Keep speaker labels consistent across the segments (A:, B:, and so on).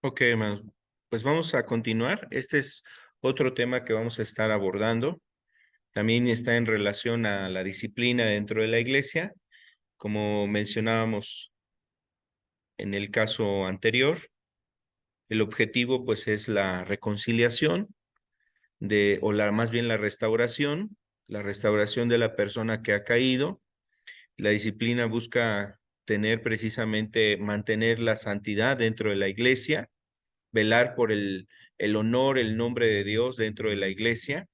A: Ok, hermanos, pues vamos a continuar. Este es otro tema que vamos a estar abordando. También está en relación a la disciplina dentro de la iglesia. Como mencionábamos en el caso anterior, el objetivo pues es la reconciliación o más bien la restauración de la persona que ha caído. La disciplina busca tener precisamente, mantener la santidad dentro de la iglesia, velar por el honor, el nombre de Dios dentro de la iglesia.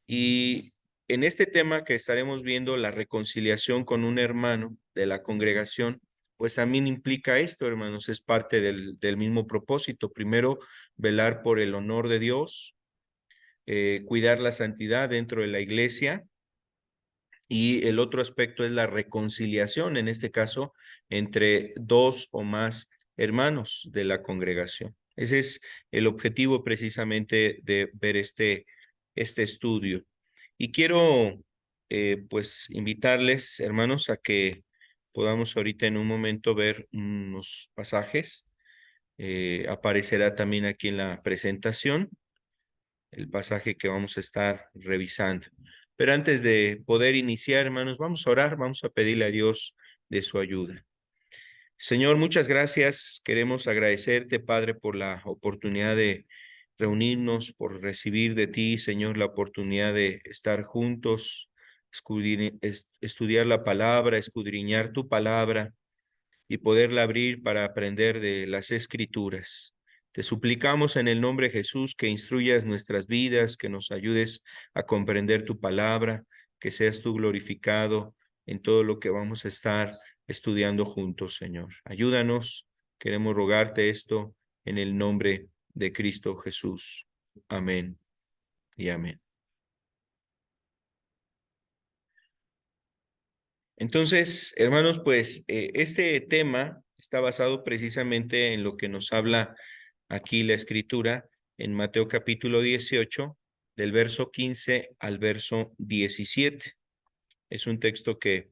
A: Y en este tema que estaremos viendo, la reconciliación con un hermano de la congregación, pues también implica esto, hermanos, es parte del mismo propósito. Primero, velar por el honor de Dios, cuidar la santidad dentro de la iglesia. Y el otro aspecto es la reconciliación, en este caso, entre dos o más hermanos de la congregación. Ese es el objetivo precisamente de ver este estudio. Y quiero, pues, invitarles, hermanos, a que podamos ahorita en un momento ver unos pasajes. Aparecerá también aquí en la presentación el pasaje que vamos a estar revisando. Pero antes de poder iniciar, hermanos, vamos a orar, vamos a pedirle a Dios de su ayuda. Señor, muchas gracias. Queremos agradecerte, Padre, por la oportunidad de reunirnos, por recibir de ti, Señor, la oportunidad de estar juntos, estudiar la palabra, escudriñar tu palabra y poderla abrir para aprender de las Escrituras. Te suplicamos en el nombre de Jesús que instruyas nuestras vidas, que nos ayudes a comprender tu palabra, que seas tú glorificado en todo lo que vamos a estar estudiando juntos, Señor. Ayúdanos, queremos rogarte esto en el nombre de Cristo Jesús. Amén y amén. Entonces, hermanos, pues este tema está basado precisamente en lo que nos habla aquí la escritura en Mateo capítulo 18, del verso 15 al verso 17. Es un texto que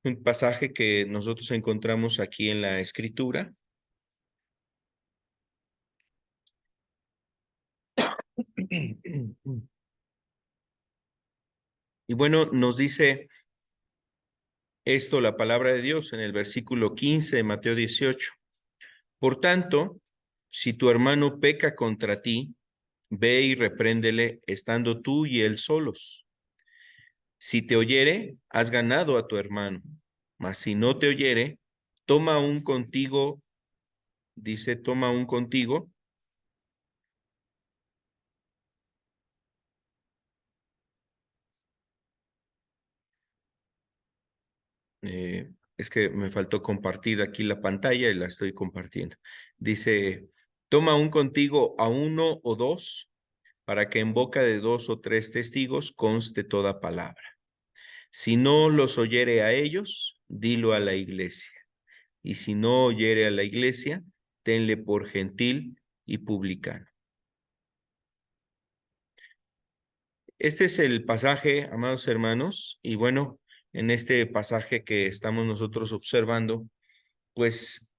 A: un pasaje que nosotros encontramos aquí en la escritura. Y bueno, nos dice esto la palabra de Dios en el versículo 15 de Mateo 18. Por tanto, si tu hermano peca contra ti, ve y repréndele estando tú y él solos. Si te oyere, has ganado a tu hermano, mas si no te oyere, toma un contigo, dice, toma un contigo. Es que me faltó compartir aquí la pantalla y la estoy compartiendo. Dice, toma un contigo a uno o dos, para que en boca de dos o tres testigos conste toda palabra. Si no los oyere a ellos, dilo a la iglesia. Y si no oyere a la iglesia, tenle por gentil y publicano. Este es el pasaje, amados hermanos, y bueno, en este pasaje que estamos nosotros observando, pues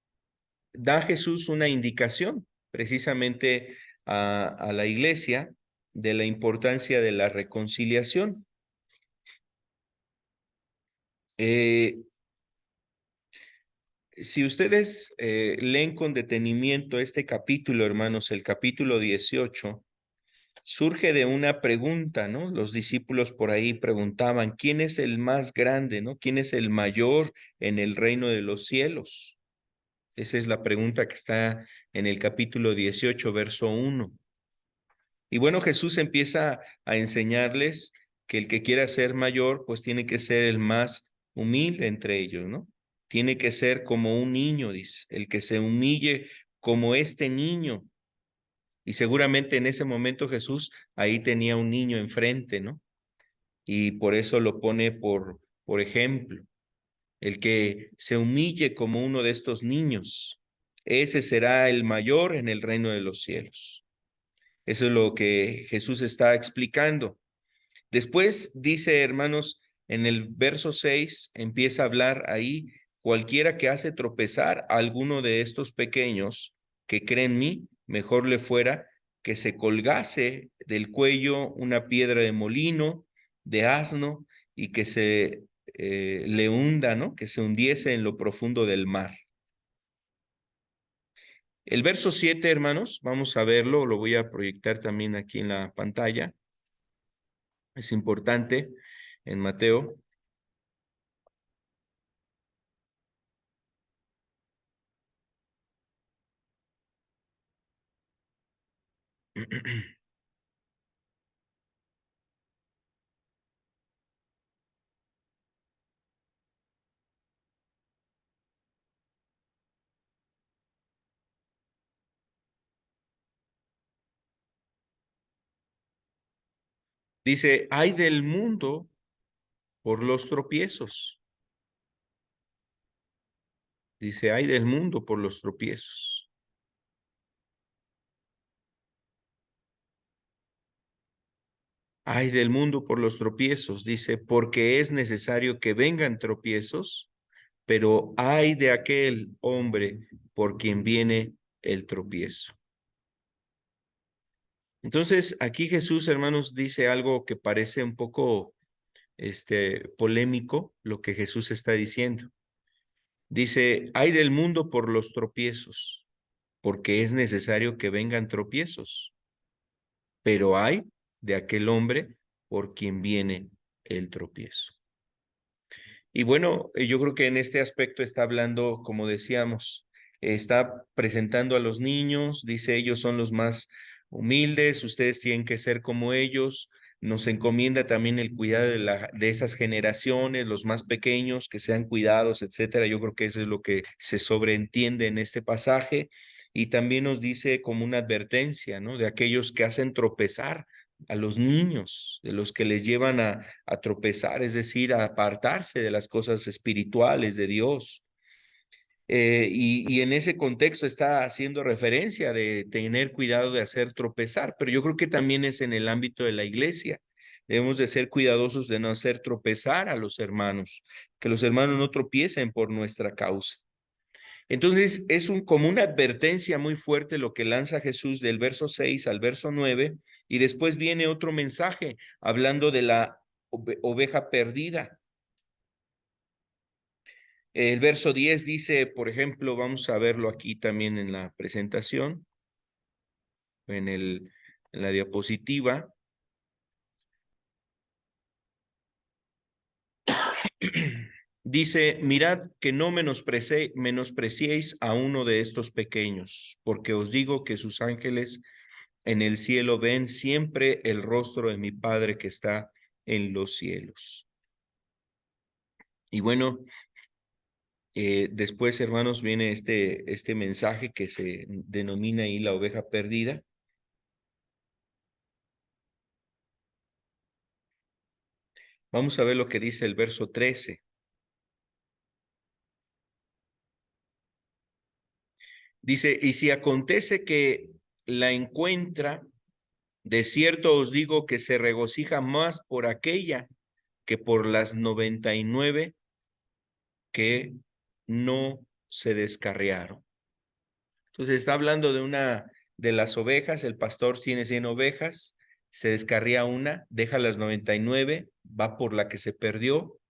A: da Jesús una indicación precisamente a la iglesia de la importancia de la reconciliación. Eh, si ustedes leen con detenimiento este capítulo, hermanos, el capítulo 18, surge de una pregunta, ¿no? Los discípulos por ahí preguntaban, ¿quién es el más grande, ¿no? ¿Quién es el mayor en el reino de los cielos? Esa es la pregunta que está en el capítulo 18, verso 1. Y bueno, Jesús empieza a enseñarles que el que quiera ser mayor, pues tiene que ser el más humilde entre ellos, ¿no? Tiene que ser como un niño, dice, el que se humille como este niño. Y seguramente en ese momento Jesús ahí tenía un niño enfrente, ¿no? Y por eso lo pone por ejemplo. El que se humille como uno de estos niños, ese será el mayor en el reino de los cielos. Eso es lo que Jesús está explicando. Después dice, hermanos, en el verso 6 empieza a hablar ahí, cualquiera que hace tropezar a alguno de estos pequeños que cree en mí, mejor le fuera que se colgase del cuello una piedra de molino, de asno, y que se le hunda, ¿no? Que se hundiese en lo profundo del mar. El verso 7, hermanos, vamos a verlo, lo voy a proyectar también aquí en la pantalla. Es importante en Mateo. Dice, ay del mundo por los tropiezos. Dice, ay del mundo por los tropiezos. Ay del mundo por los tropiezos. Dice, porque es necesario que vengan tropiezos, pero ay de aquel hombre por quien viene el tropiezo. Entonces, aquí Jesús, hermanos, dice algo que parece un poco polémico, lo que Jesús está diciendo. Dice, ay del mundo por los tropiezos, porque es necesario que vengan tropiezos, pero hay de aquel hombre por quien viene el tropiezo. Y bueno, yo creo que en este aspecto está hablando, como decíamos, está presentando a los niños, dice ellos son los más humildes, ustedes tienen que ser como ellos, nos encomienda también el cuidado de esas generaciones, los más pequeños, que sean cuidados, etcétera. Yo creo que eso es lo que se sobreentiende en este pasaje. Y también nos dice como una advertencia, ¿no? De aquellos que hacen tropezar a los niños, de los que les llevan a tropezar, es decir, a apartarse de las cosas espirituales de Dios. Y en ese contexto está haciendo referencia de tener cuidado de hacer tropezar, pero yo creo que también es en el ámbito de la iglesia. Debemos de ser cuidadosos de no hacer tropezar a los hermanos, que los hermanos no tropiecen por nuestra causa. Entonces, es como una advertencia muy fuerte lo que lanza Jesús del verso 6 al verso 9, y después viene otro mensaje hablando de la oveja perdida. El verso 10 dice, por ejemplo, vamos a verlo aquí también en la presentación, en la diapositiva. Dice, mirad que no menospreciéis a uno de estos pequeños, porque os digo que sus ángeles en el cielo ven siempre el rostro de mi Padre que está en los cielos. Y bueno, después, hermanos, viene este mensaje que se denomina ahí la oveja perdida. Vamos a ver lo que dice el verso 13. Dice, y si acontece que la encuentra, de cierto os digo que se regocija más por aquella que por las 99 que no se descarriaron. Entonces está hablando de las ovejas, el pastor tiene 100 ovejas, se descarría una, deja las 99, va por la que se perdió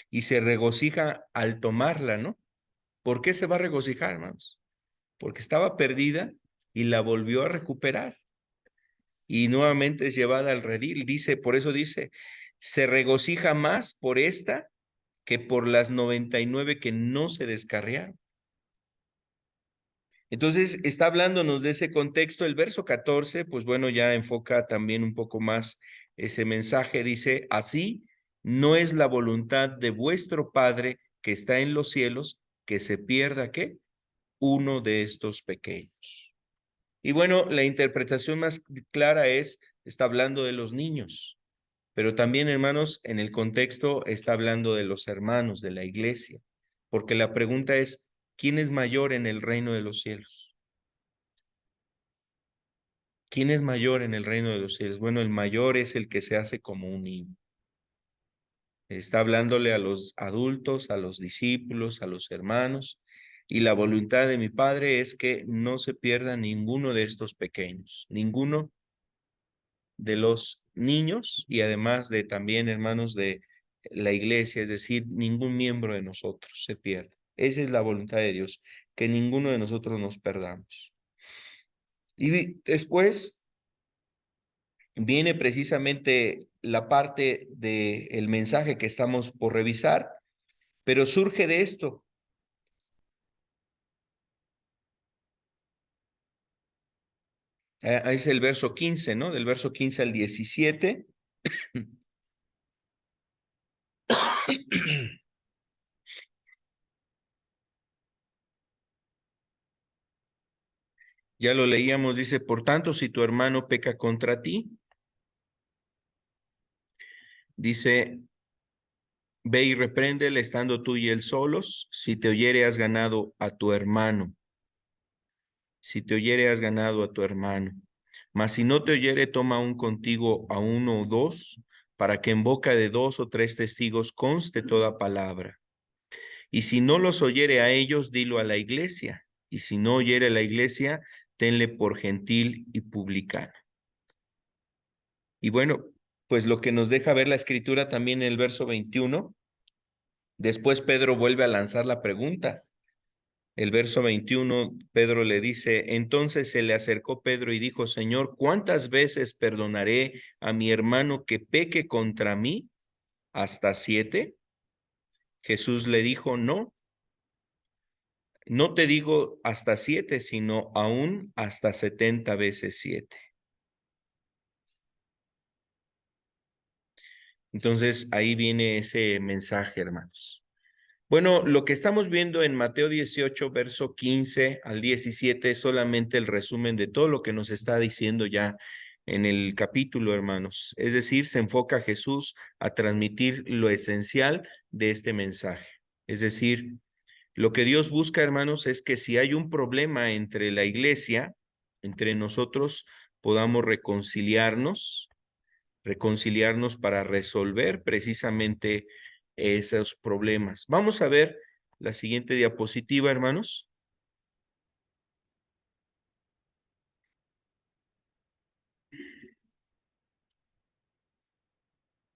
A: y se regocija al tomarla, ¿no? ¿Por qué se va a regocijar, hermanos? Porque estaba perdida y la volvió a recuperar y nuevamente es llevada al redil. Dice, por eso dice, se regocija más por esta que por las 99 que no se descarriaron. Entonces, está hablándonos de ese contexto. El verso 14, pues bueno, ya enfoca también un poco más ese mensaje. Dice, así no es la voluntad de vuestro Padre que está en los cielos que se pierda, ¿qué? Uno de estos pequeños. Y bueno, la interpretación más clara está hablando de los niños, pero también, hermanos, en el contexto está hablando de los hermanos de la iglesia. porque la pregunta es, ¿quién es mayor en el reino de los cielos? ¿Quién es mayor en el reino de los cielos? Bueno, el mayor es el que se hace como un niño. Está hablándole a los adultos, a los discípulos, a los hermanos, y la voluntad de mi Padre es que no se pierda ninguno de estos pequeños, ninguno de los niños y además de también hermanos de la iglesia, es decir, ningún miembro de nosotros se pierda. Esa es la voluntad de Dios, que ninguno de nosotros nos perdamos. Y después viene precisamente la parte del mensaje que estamos por revisar, pero surge de esto. Es el verso 15, ¿no? Del verso 15 al 17. Ya lo leíamos, dice, por tanto, si tu hermano peca contra ti, dice, ve y repréndele estando tú y él solos, si te oyere has ganado a tu hermano, si te oyere has ganado a tu hermano. Mas si no te oyere, toma aún contigo a uno o dos, para que en boca de dos o tres testigos conste toda palabra. Y si no los oyere a ellos, dilo a la iglesia. Y si no oyere a la iglesia, tenle por gentil y publicano. Y bueno, pues lo que nos deja ver la escritura también en el verso 21, después Pedro vuelve a lanzar la pregunta. El verso 21, Pedro le dice, entonces se le acercó Pedro y dijo, Señor, ¿cuántas veces perdonaré a mi hermano que peque contra mí? ¿Hasta 7? Jesús le dijo, no, no te digo hasta 7, sino aún hasta 70 veces 7. Entonces ahí viene ese mensaje, hermanos. Bueno, lo que estamos viendo en Mateo 18, verso 15 al 17 es solamente el resumen de todo lo que nos está diciendo ya en el capítulo, hermanos. Es decir, se enfoca Jesús a transmitir lo esencial de este mensaje. Es decir, lo que Dios busca, hermanos, es que si hay un problema entre la iglesia, entre nosotros, podamos reconciliarnos para resolver precisamente esos problemas. Vamos a ver la siguiente diapositiva, hermanos.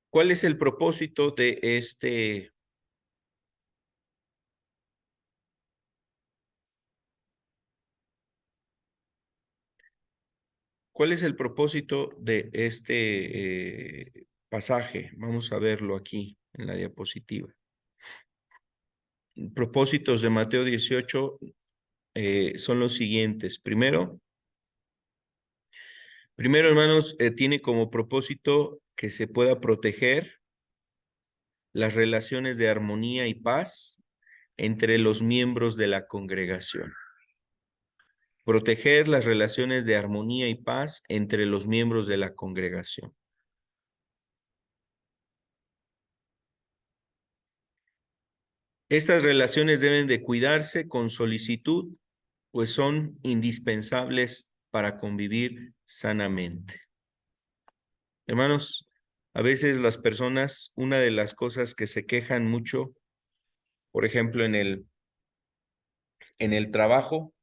A: ¿Cuál es el propósito de cuál es el propósito de este pasaje? Vamos a verlo aquí en la diapositiva. Propósitos de Mateo 18 son los siguientes. Primero, hermanos, tiene como propósito que se pueda proteger las relaciones de armonía y paz entre los miembros de la congregación. Proteger las relaciones de armonía y paz entre los miembros de la congregación. Estas relaciones deben de cuidarse con solicitud, pues son indispensables para convivir sanamente. Hermanos, a veces las personas, una de las cosas que se quejan mucho, por ejemplo, en el trabajo,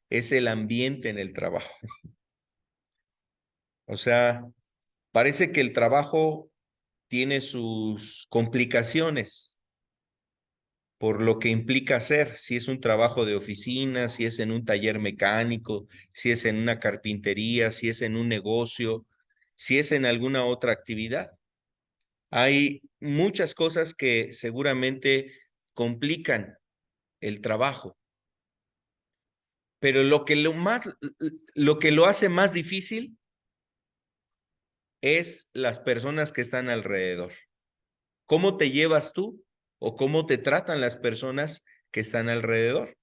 A: es el ambiente en el trabajo. O sea, parece que el trabajo tiene sus complicaciones por lo que implica hacer, si es un trabajo de oficina, si es en un taller mecánico, si es en una carpintería, si es en un negocio, si es en alguna otra actividad. Hay muchas cosas que seguramente complican el trabajo, pero lo que lo hace más difícil es las personas que están alrededor. ¿Cómo te llevas tú o cómo te tratan las personas que están alrededor?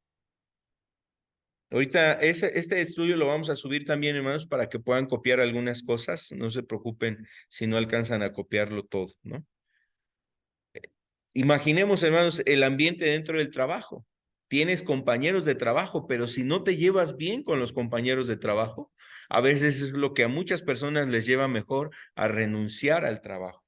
A: Ahorita este estudio lo vamos a subir también, hermanos, para que puedan copiar algunas cosas. No se preocupen si no alcanzan a copiarlo todo, ¿no? Imaginemos, hermanos, el ambiente dentro del trabajo. Tienes compañeros de trabajo, pero si no te llevas bien con los compañeros de trabajo, a veces es lo que a muchas personas les lleva mejor a renunciar al trabajo.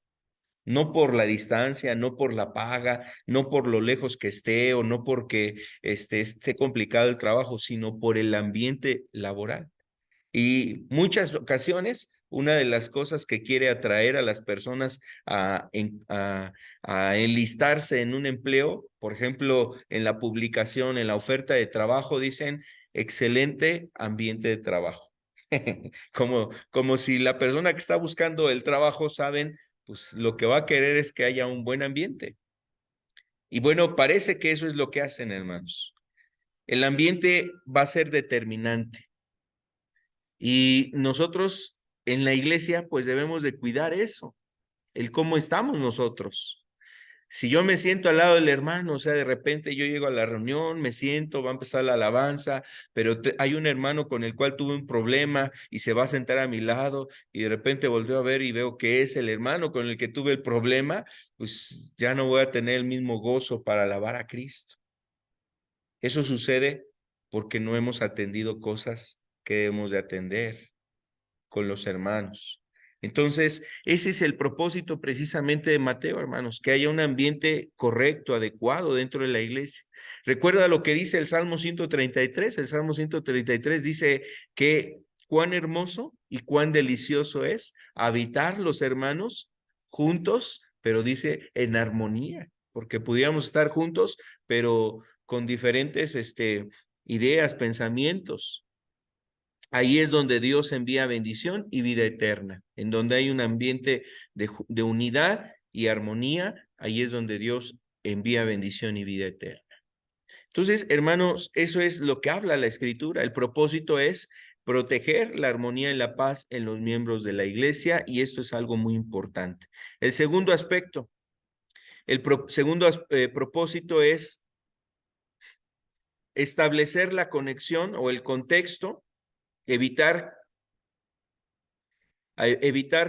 A: No por la distancia, no por la paga, no por lo lejos que esté o no porque esté complicado el trabajo, sino por el ambiente laboral. Y muchas ocasiones, una de las cosas que quiere atraer a las personas a enlistarse en un empleo, por ejemplo, en la publicación, en la oferta de trabajo, dicen excelente ambiente de trabajo. Como si la persona que está buscando el trabajo saben, pues lo que va a querer es que haya un buen ambiente. Y bueno, parece que eso es lo que hacen, hermanos. El ambiente va a ser determinante. Y nosotros en la iglesia pues debemos de cuidar eso, el cómo estamos nosotros. Si yo me siento al lado del hermano, o sea, de repente yo llego a la reunión, me siento, va a empezar la alabanza, pero hay un hermano con el cual tuve un problema y se va a sentar a mi lado y de repente volteo a ver y veo que es el hermano con el que tuve el problema, pues ya no voy a tener el mismo gozo para alabar a Cristo. Eso sucede porque no hemos atendido cosas que debemos de atender con los hermanos. Entonces, ese es el propósito precisamente de Mateo, hermanos, que haya un ambiente correcto, adecuado dentro de la iglesia. Recuerda lo que dice el Salmo 133. El Salmo 133 dice que cuán hermoso y cuán delicioso es habitar los hermanos juntos, pero dice en armonía, porque pudiéramos estar juntos, pero con diferentes ideas, pensamientos. Ahí es donde Dios envía bendición y vida eterna, en donde hay un ambiente de unidad y armonía, ahí es donde Dios envía bendición y vida eterna. Entonces, hermanos, eso es lo que habla la Escritura. El propósito es proteger la armonía y la paz en los miembros de la iglesia, y esto es algo muy importante. El segundo aspecto, propósito es establecer la conexión o el contexto, evitar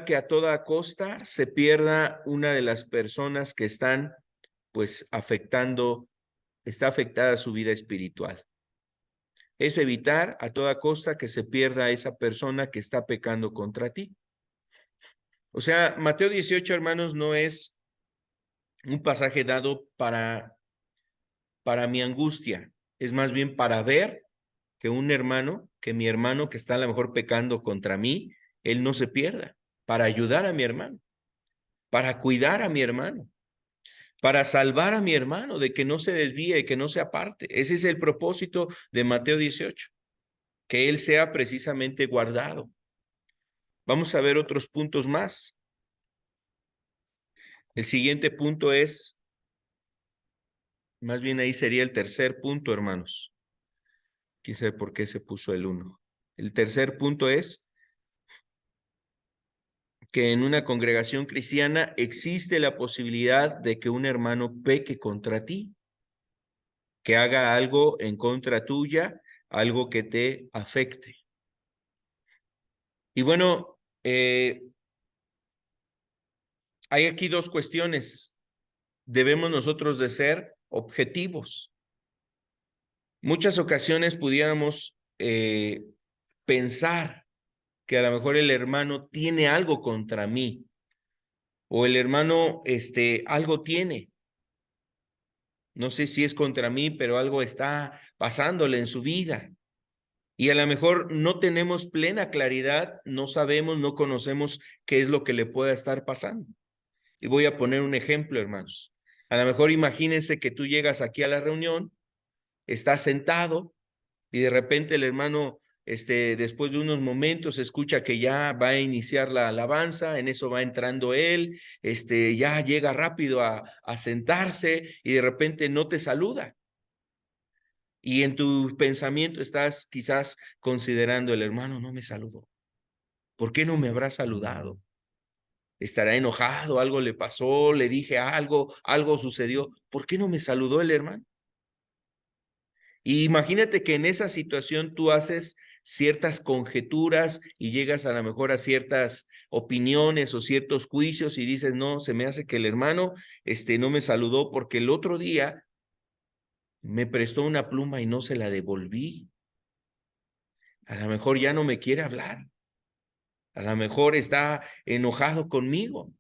A: que a toda costa se pierda una de las personas que están, pues, está afectada su vida espiritual. Es evitar a toda costa que se pierda a esa persona que está pecando contra ti. O sea, Mateo 18, hermanos, no es un pasaje dado para mi angustia, es más bien para ver que mi hermano que está a lo mejor pecando contra mí, él no se pierda, para ayudar a mi hermano, para cuidar a mi hermano, para salvar a mi hermano de que no se desvíe, que no se aparte. Ese es el propósito de Mateo 18, que él sea precisamente guardado. Vamos a ver otros puntos más. El siguiente punto es, más bien ahí sería el tercer punto, hermanos. Quién sabe por qué se puso el 1. El tercer punto es que en una congregación cristiana existe la posibilidad de que un hermano peque contra ti, que haga algo en contra tuya, algo que te afecte. Y bueno, hay aquí dos cuestiones. Debemos nosotros de ser objetivos. Muchas ocasiones pudiéramos pensar que a lo mejor el hermano tiene algo contra mí o el hermano algo tiene. No sé si es contra mí, pero algo está pasándole en su vida. Y a lo mejor no tenemos plena claridad, no sabemos, no conocemos qué es lo que le pueda estar pasando. Y voy a poner un ejemplo, hermanos. A lo mejor imagínense que tú llegas aquí a la reunión, estás sentado y de repente el hermano, después de unos momentos, escucha que ya va a iniciar la alabanza, en eso va entrando él, ya llega rápido a sentarse y de repente no te saluda. Y en tu pensamiento estás quizás considerando, el hermano no me saludó. ¿Por qué no me habrá saludado? ¿Estará enojado? ¿Algo le pasó? ¿Le dije algo? ¿Algo sucedió? ¿Por qué no me saludó el hermano? Y imagínate que en esa situación tú haces ciertas conjeturas y llegas a lo mejor a ciertas opiniones o ciertos juicios y dices, no, se me hace que el hermano no me saludó porque el otro día me prestó una pluma y no se la devolví. A lo mejor ya no me quiere hablar. A lo mejor está enojado conmigo.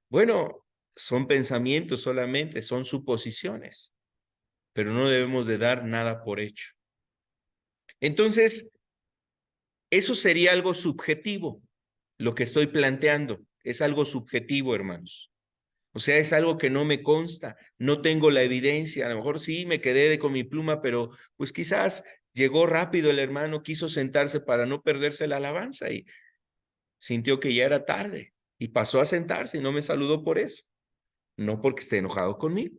A: Bueno, son pensamientos solamente, son suposiciones, pero no debemos de dar nada por hecho. Entonces, eso sería algo subjetivo, lo que estoy planteando. Es algo subjetivo, hermanos. O sea, es algo que no me consta, no tengo la evidencia. A lo mejor sí me quedé con mi pluma, pero pues quizás llegó rápido el hermano, quiso sentarse para no perderse la alabanza y sintió que ya era tarde y pasó a sentarse y no me saludó por eso, no porque esté enojado conmigo.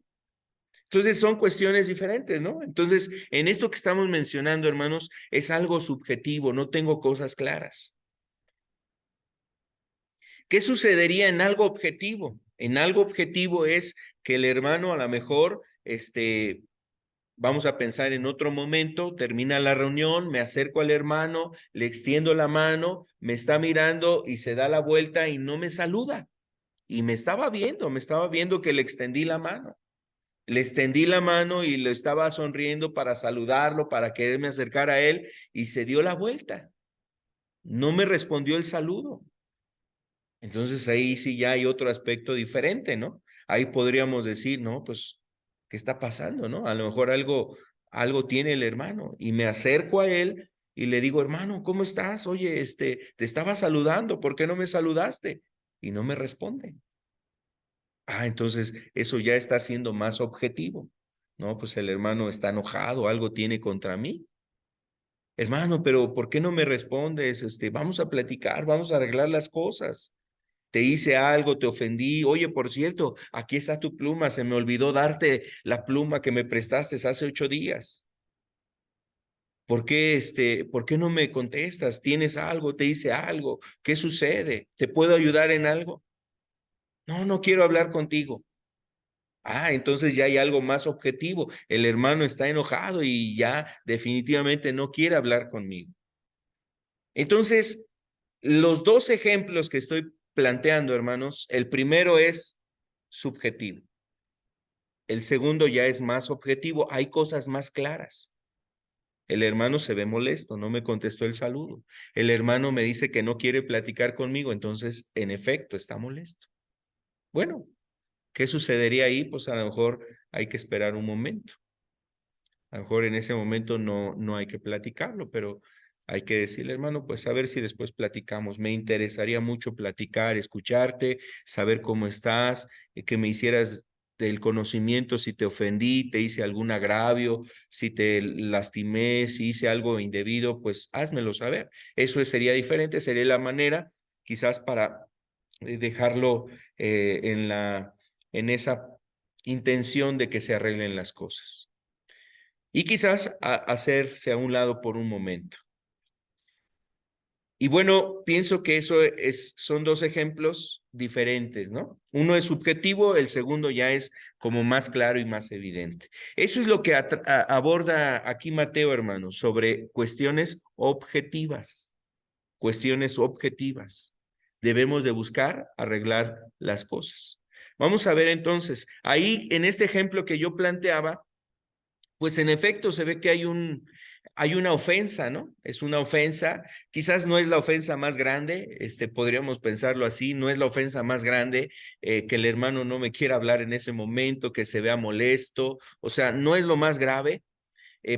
A: Entonces son cuestiones diferentes, ¿no? Entonces, en esto que estamos mencionando, hermanos, es algo subjetivo, no tengo cosas claras. ¿Qué sucedería en algo objetivo? En algo objetivo es que el hermano a lo mejor, vamos a pensar en otro momento, termina la reunión, me acerco al hermano, le extiendo la mano, me está mirando y se da la vuelta y no me saluda. Y me estaba viendo que le extendí la mano. Le extendí la mano y lo estaba sonriendo para saludarlo, para quererme acercar a él y se dio la vuelta. No me respondió el saludo. Entonces ahí sí ya hay otro aspecto diferente, ¿no? Ahí podríamos decir, no, pues, ¿qué está pasando, no? A lo mejor algo tiene el hermano y me acerco a él y le digo, hermano, ¿cómo estás? Oye, te estaba saludando, ¿por qué no me saludaste? Y no me responde. Entonces eso ya está siendo más objetivo. No, pues el hermano está enojado, algo tiene contra mí. Hermano, pero ¿por qué no me respondes? Vamos a platicar, vamos a arreglar las cosas. Te hice algo, te ofendí. Oye, por cierto, aquí está tu pluma. Se me olvidó darte la pluma que me prestaste hace 8 días. ¿Por qué no me contestas? ¿Tienes algo? ¿Te hice algo? ¿Qué sucede? ¿Te puedo ayudar en algo? No, no quiero hablar contigo. Entonces ya hay algo más objetivo. El hermano está enojado y ya definitivamente no quiere hablar conmigo. Entonces, los dos ejemplos que estoy planteando, hermanos, el primero es subjetivo. El segundo ya es más objetivo. Hay cosas más claras. El hermano se ve molesto, no me contestó el saludo. El hermano me dice que no quiere platicar conmigo, entonces, en efecto, está molesto. Bueno, ¿qué sucedería ahí? Pues a lo mejor hay que esperar un momento. A lo mejor en ese momento no hay que platicarlo, pero hay que decirle, hermano, pues a ver si después platicamos. Me interesaría mucho platicar, escucharte, saber cómo estás, que me hicieras del conocimiento si te ofendí, te hice algún agravio, si te lastimé, si hice algo indebido, pues házmelo saber. Eso sería diferente, sería la manera quizás para dejarlo en esa intención de que se arreglen las cosas. Y quizás hacerse a un lado por un momento. Y bueno, pienso que son dos ejemplos diferentes, ¿no? Uno es subjetivo, el segundo ya es como más claro y más evidente. Eso es lo que aborda aquí Mateo, hermanos, sobre cuestiones objetivas. Cuestiones objetivas. Debemos de buscar arreglar las cosas. Vamos a ver entonces, ahí en este ejemplo que yo planteaba, pues en efecto se ve que hay una ofensa, ¿no? Es una ofensa, quizás no es la ofensa más grande, podríamos pensarlo así, no es la ofensa más grande, que el hermano no me quiera hablar en ese momento, que se vea molesto, o sea, no es lo más grave.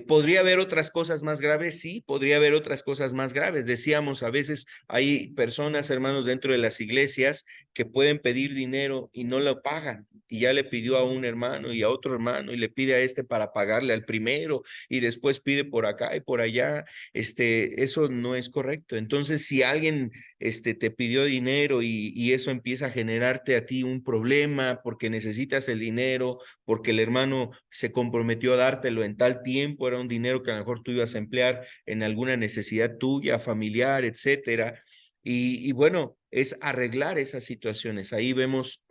A: ¿Podría haber otras cosas más graves? Sí, podría haber otras cosas más graves. Decíamos, a veces hay personas, hermanos, dentro de las iglesias que pueden pedir dinero y no lo pagan. Y ya le pidió a un hermano y a otro hermano y le pide a este para pagarle al primero y después pide por acá y por allá. Eso no es correcto. Entonces, si alguien te pidió dinero y eso empieza a generarte a ti un problema porque necesitas el dinero, porque el hermano se comprometió a dártelo en tal tiempo, era un dinero que a lo mejor tú ibas a emplear en alguna necesidad tuya, familiar, etcétera. Y bueno, es arreglar esas situaciones. Ahí vemos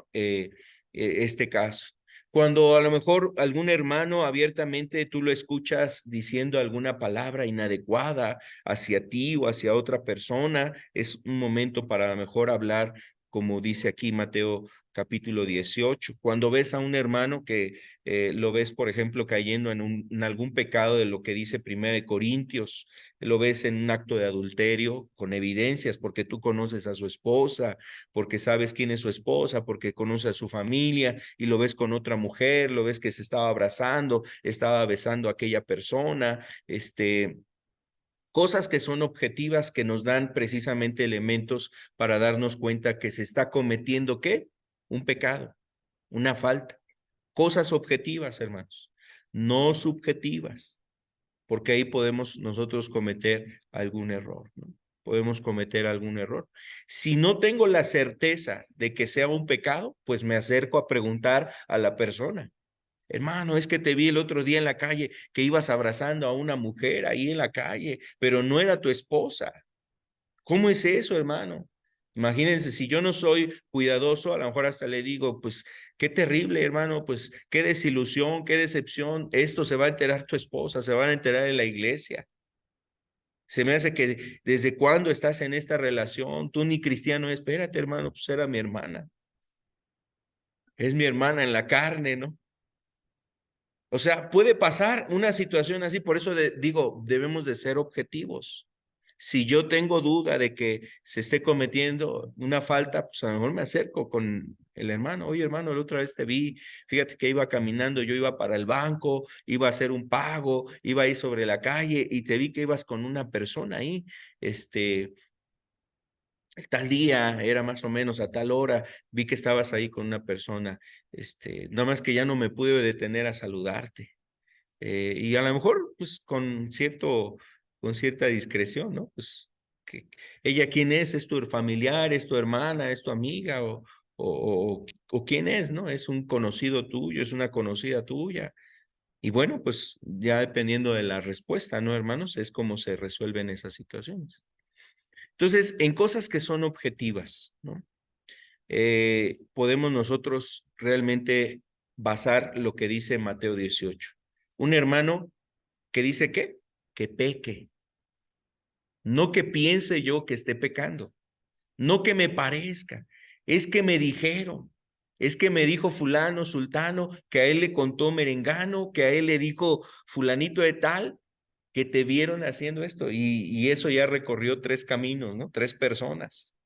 A: este caso. Cuando a lo mejor algún hermano abiertamente tú lo escuchas diciendo alguna palabra inadecuada hacia ti o hacia otra persona, es un momento para a lo mejor hablar, como dice aquí Mateo capítulo 18. Cuando ves a un hermano que lo ves, por ejemplo, cayendo en algún pecado de lo que dice Primera de Corintios, lo ves en un acto de adulterio con evidencias, porque tú conoces a su esposa, porque sabes quién es su esposa, porque conoces a su familia y lo ves con otra mujer, lo ves que se estaba abrazando, estaba besando a aquella persona, cosas que son objetivas que nos dan precisamente elementos para darnos cuenta que se está cometiendo ¿qué? Un pecado, una falta. Cosas objetivas, hermanos, no subjetivas, porque ahí podemos nosotros cometer algún error, ¿no? Podemos cometer algún error. Si no tengo la certeza de que sea un pecado, pues me acerco a preguntar a la persona. Hermano, es que te vi el otro día en la calle que ibas abrazando a una mujer ahí en la calle, pero no era tu esposa. ¿Cómo es eso, hermano? Imagínense, si yo no soy cuidadoso, a lo mejor hasta le digo, pues qué terrible, hermano, pues qué desilusión, qué decepción. Esto se va a enterar tu esposa, se van a enterar en la iglesia. Se me hace que desde cuándo estás en esta relación, tú ni cristiano, espérate, hermano, pues era mi hermana. Es mi hermana en la carne, ¿no? O sea, puede pasar una situación así, por eso digo, debemos de ser objetivos. Si yo tengo duda de que se esté cometiendo una falta, pues a lo mejor me acerco con el hermano. Oye, hermano, la otra vez te vi, fíjate que iba caminando, yo iba para el banco, iba a hacer un pago, iba ahí sobre la calle y te vi que ibas con una persona ahí, tal día, era más o menos a tal hora, vi que estabas ahí con una persona, nada más que ya no me pude detener a saludarte. Y a lo mejor, pues, con cierta discreción, ¿no? Pues, ella quién es tu familiar, es tu hermana, es tu amiga, o quién es, ¿no? Es un conocido tuyo, es una conocida tuya. Y bueno, pues, ya dependiendo de la respuesta, ¿no, hermanos? Es como se resuelven esas situaciones. Entonces, en cosas que son objetivas, ¿no? Podemos nosotros realmente basar lo que dice Mateo 18. Un hermano que dice ¿qué? Que peque. No que piense yo que esté pecando. No que me parezca. Es que me dijeron. Es que me dijo fulano, sultano, que a él le contó merengano, que a él le dijo fulanito de tal, que te vieron haciendo esto. Y eso ya recorrió 3 caminos, ¿no? 3 personas.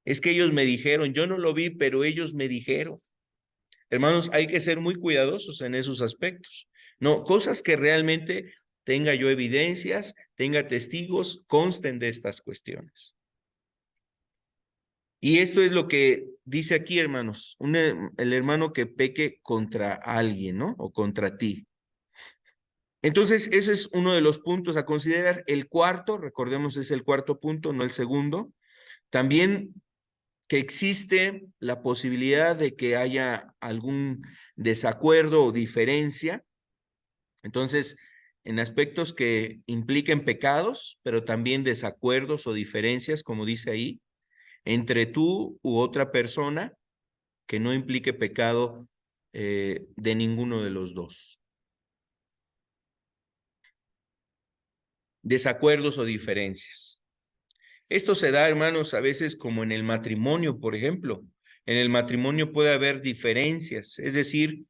A: Es que ellos me dijeron, yo no lo vi, pero ellos me dijeron. Hermanos, hay que ser muy cuidadosos en esos aspectos. No, cosas que realmente tenga yo evidencias, tenga testigos, consten de estas cuestiones. Y esto es lo que dice aquí, hermanos, el hermano que peque contra alguien, ¿no? O contra ti. Entonces, ese es uno de los puntos a considerar. El cuarto, recordemos, es el cuarto punto, no el segundo. También que existe la posibilidad de que haya algún desacuerdo o diferencia. Entonces, en aspectos que impliquen pecados, pero también desacuerdos o diferencias, como dice ahí, entre tú u otra persona que no implique pecado de ninguno de los dos. Desacuerdos o diferencias. Esto se da, hermanos, a veces como en el matrimonio, por ejemplo. En el matrimonio puede haber diferencias, es decir,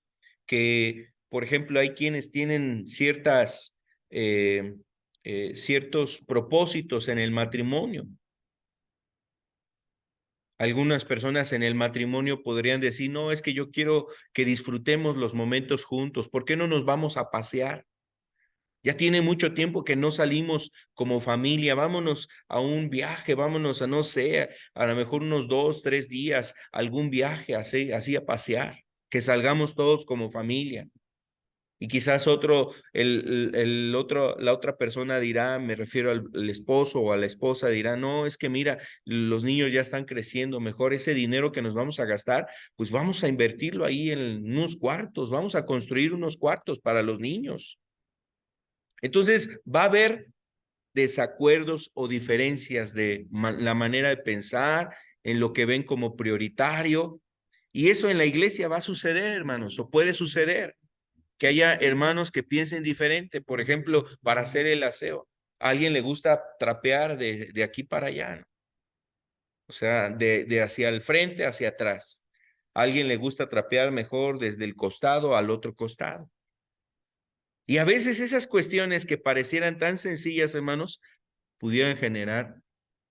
A: que, por ejemplo, hay quienes tienen ciertos propósitos en el matrimonio. Algunas personas en el matrimonio podrían decir, no, es que yo quiero que disfrutemos los momentos juntos, ¿por qué no nos vamos a pasear? Ya tiene mucho tiempo que no salimos como familia, vámonos a un viaje, vámonos a, no sé, a lo mejor unos 2, 3 días, algún viaje así a pasear, que salgamos todos como familia. Y quizás la otra persona dirá, me refiero al esposo o a la esposa, dirá, no, es que mira, los niños ya están creciendo, mejor ese dinero que nos vamos a gastar, pues vamos a invertirlo ahí en unos cuartos, vamos a construir unos cuartos para los niños. Entonces, va a haber desacuerdos o diferencias de la manera de pensar, en lo que ven como prioritario, Y eso en la iglesia va a suceder, hermanos, o puede suceder, que haya hermanos que piensen diferente. Por ejemplo, para hacer el aseo, a alguien le gusta trapear de aquí para allá, ¿no? O sea, de hacia el frente hacia atrás. A alguien le gusta trapear mejor desde el costado al otro costado. Y a veces esas cuestiones que parecieran tan sencillas, hermanos, pudieran generar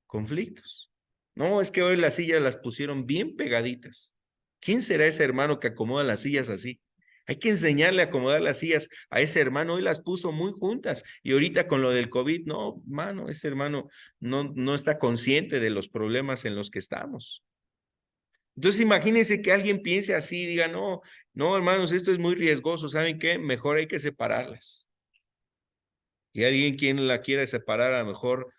A: conflictos. No, es que hoy las sillas las pusieron bien pegaditas. ¿Quién será ese hermano que acomoda las sillas así? Hay que enseñarle a acomodar las sillas a ese hermano. Hoy las puso muy juntas y ahorita con lo del COVID, no, hermano, ese hermano no está consciente de los problemas en los que estamos. Entonces imagínense que alguien piense así, diga, no, hermanos, esto es muy riesgoso, ¿saben qué? Mejor hay que separarlas. Y alguien quien la quiere separar a lo mejor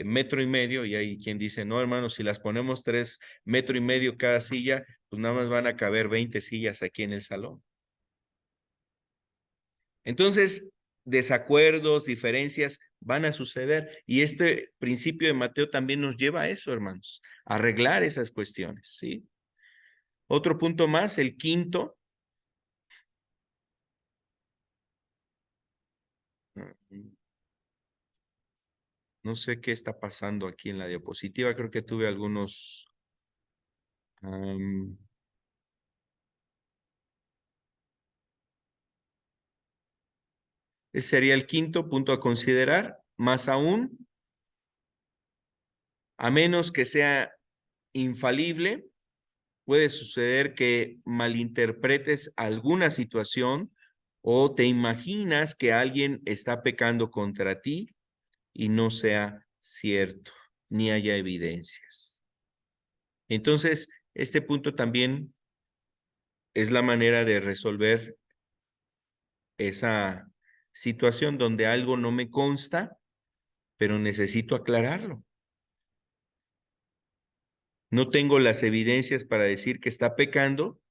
A: metro y medio, y hay quien dice, no, hermano, si las ponemos 3,5 metros cada silla, pues nada más van a caber 20 sillas aquí en el salón. Entonces, desacuerdos, diferencias van a suceder. Y este principio de Mateo también nos lleva a eso, hermanos, a arreglar esas cuestiones, ¿sí? Otro punto más, el quinto. No sé qué está pasando aquí en la diapositiva. Creo que tuve algunos... ese sería el quinto punto a considerar. Más aún, a menos que sea infalible, puede suceder que malinterpretes alguna situación o te imaginas que alguien está pecando contra ti y no sea cierto, ni haya evidencias. Entonces, este punto también es la manera de resolver esa situación donde algo no me consta, pero necesito aclararlo. No tengo las evidencias para decir que está pecando,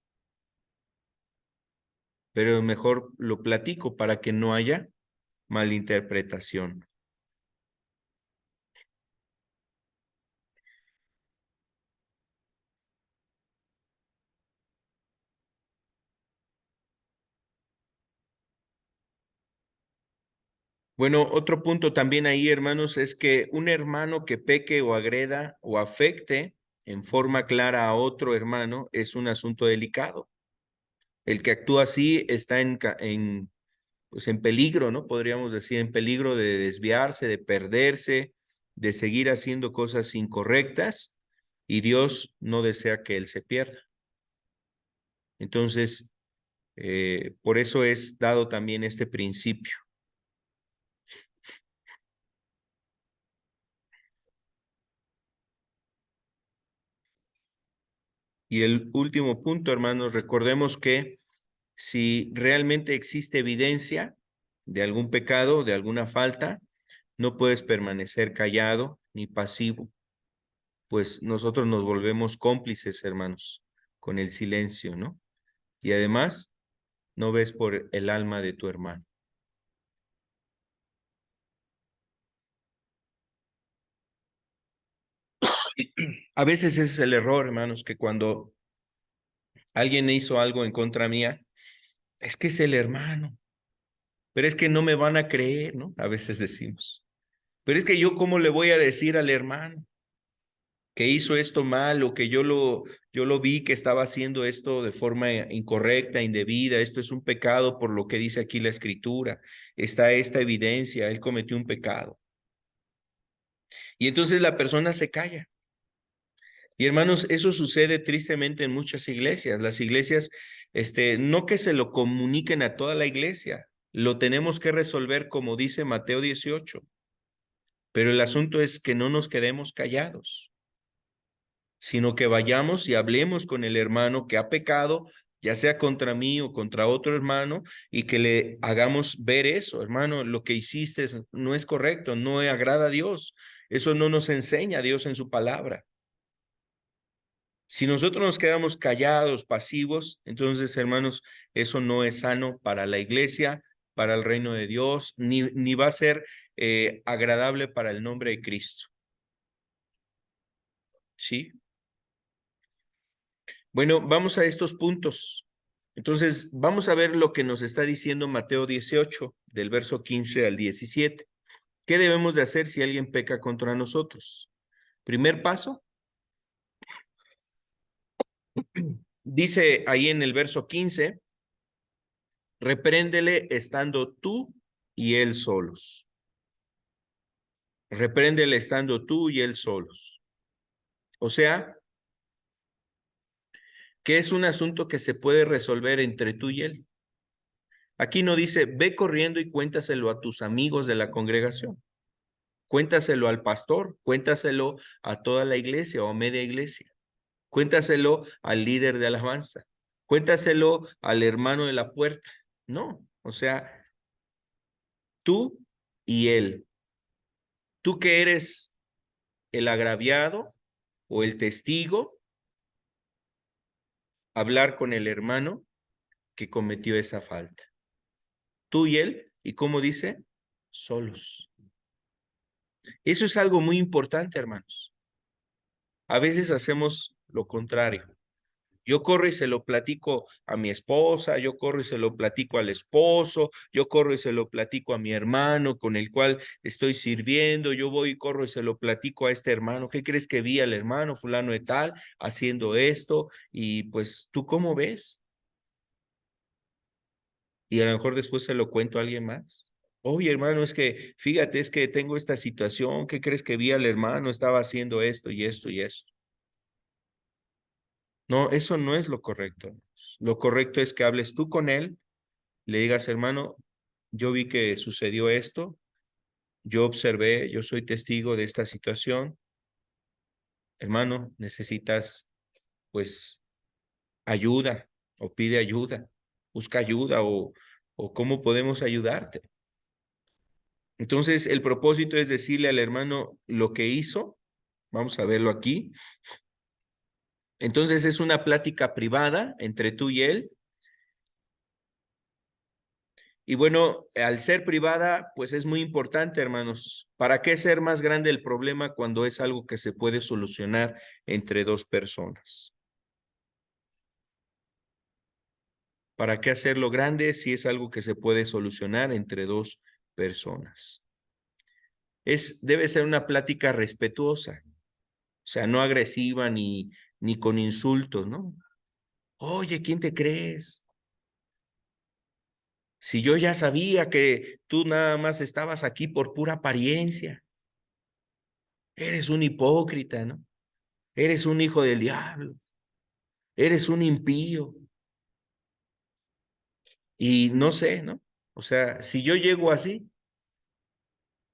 A: pero mejor lo platico para que no haya malinterpretación. Bueno, otro punto también ahí, hermanos, es que un hermano que peque o agreda o afecte en forma clara a otro hermano es un asunto delicado. El que actúa así está pues en peligro, ¿no? Podríamos decir, en peligro de desviarse, de perderse, de seguir haciendo cosas incorrectas, y Dios no desea que él se pierda. Entonces, por eso es dado también este principio. Y el último punto, hermanos, recordemos que si realmente existe evidencia de algún pecado, de alguna falta, no puedes permanecer callado ni pasivo, pues nosotros nos volvemos cómplices, hermanos, con el silencio, ¿no? Y además, no ves por el alma de tu hermano. A veces ese es el error, hermanos, que cuando alguien hizo algo en contra mía, es que es el hermano, pero es que no me van a creer, ¿no? A veces decimos, pero es que yo, ¿cómo le voy a decir al hermano que hizo esto mal o que yo lo vi que estaba haciendo esto de forma incorrecta, indebida? Esto es un pecado por lo que dice aquí la escritura. Está esta evidencia, él cometió un pecado. Y entonces la persona se calla. Y hermanos, eso sucede tristemente en muchas iglesias. Las iglesias, no que se lo comuniquen a toda la iglesia, lo tenemos que resolver como dice Mateo 18, pero el asunto es que no nos quedemos callados, sino que vayamos y hablemos con el hermano que ha pecado, ya sea contra mí o contra otro hermano, y que le hagamos ver eso, hermano, lo que hiciste no es correcto, no agrada a Dios, eso no nos enseña a Dios en su palabra. Si nosotros nos quedamos callados, pasivos, entonces, hermanos, eso no es sano para la iglesia, para el reino de Dios, ni va a ser agradable para el nombre de Cristo. ¿Sí? Bueno, vamos a estos puntos. Entonces, vamos a ver lo que nos está diciendo Mateo 18, del verso 15 al 17. ¿Qué debemos de hacer si alguien peca contra nosotros? Primer paso, dice ahí en el verso 15, repréndele estando tú y él solos. Repréndele estando tú y él solos. O sea, que es un asunto que se puede resolver entre tú y él. Aquí no dice, ve corriendo y cuéntaselo a tus amigos de la congregación. Cuéntaselo al pastor, cuéntaselo a toda la iglesia o media iglesia. Cuéntaselo al líder de alabanza. Cuéntaselo al hermano de la puerta. No, o sea, tú y él. Tú que eres el agraviado o el testigo, hablar con el hermano que cometió esa falta. Tú y él, y como dice, solos. Eso es algo muy importante, hermanos. A veces hacemos lo contrario. Yo corro y se lo platico a mi esposa, yo corro y se lo platico al esposo, yo corro y se lo platico a mi hermano con el cual estoy sirviendo, yo voy y corro y se lo platico a este hermano. ¿Qué crees que vi al hermano fulano de tal haciendo esto? Y pues, ¿tú cómo ves? Y a lo mejor después se lo cuento a alguien más. Oye, hermano, es que fíjate, es que tengo esta situación, ¿qué crees que vi al hermano? Estaba haciendo esto y esto y esto. No, eso no es lo correcto. Lo correcto es que hables tú con él, le digas, hermano, yo vi que sucedió esto, yo observé, yo soy testigo de esta situación. Hermano, necesitas pues ayuda o pide ayuda, busca ayuda o cómo podemos ayudarte. Entonces, el propósito es decirle al hermano lo que hizo. Vamos a verlo aquí. Entonces, es una plática privada entre tú y él. Y bueno, al ser privada, pues es muy importante, hermanos. ¿Para qué ser más grande el problema cuando es algo que se puede solucionar entre dos personas? ¿Para qué hacerlo grande si es algo que se puede solucionar entre dos personas? Debe ser una plática respetuosa, o sea, no agresiva ni con insultos, ¿no? Oye, ¿quién te crees? Si yo ya sabía que tú nada más estabas aquí por pura apariencia, eres un hipócrita, ¿no? Eres un hijo del diablo, eres un impío. Y no sé, ¿no? O sea, si yo llego así,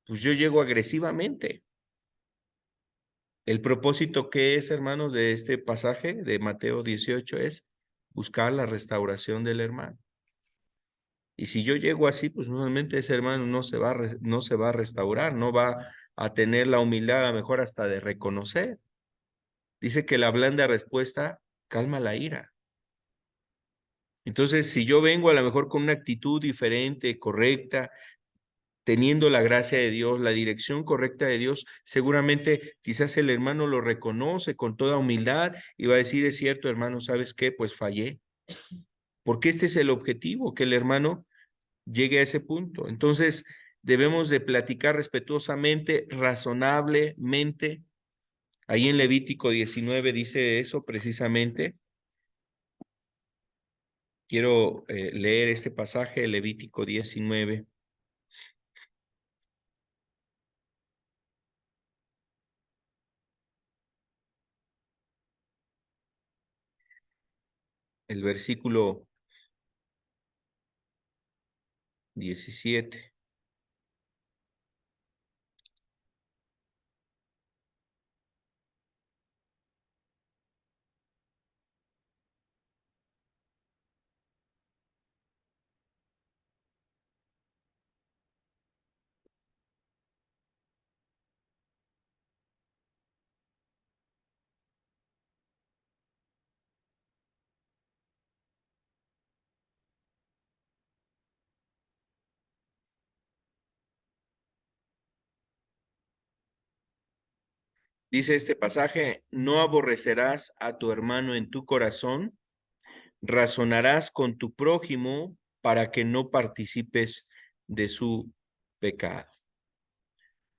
A: pues yo llego agresivamente. El propósito que es, hermanos, de este pasaje de Mateo 18 es buscar la restauración del hermano. Y si yo llego así, pues normalmente ese hermano no se va a restaurar, no va a tener la humildad a lo mejor hasta de reconocer. Dice que la blanda respuesta calma la ira. Entonces, si yo vengo a lo mejor con una actitud diferente, correcta, teniendo la gracia de Dios, la dirección correcta de Dios, seguramente quizás el hermano lo reconoce con toda humildad y va a decir, es cierto, hermano, ¿sabes qué? Pues fallé. Porque este es el objetivo, que el hermano llegue a ese punto. Entonces, debemos de platicar respetuosamente, razonablemente. Ahí en Levítico 19 dice eso precisamente. Quiero leer este pasaje, Levítico 19, el versículo 17. Dice este pasaje, no aborrecerás a tu hermano en tu corazón, razonarás con tu prójimo para que no participes de su pecado.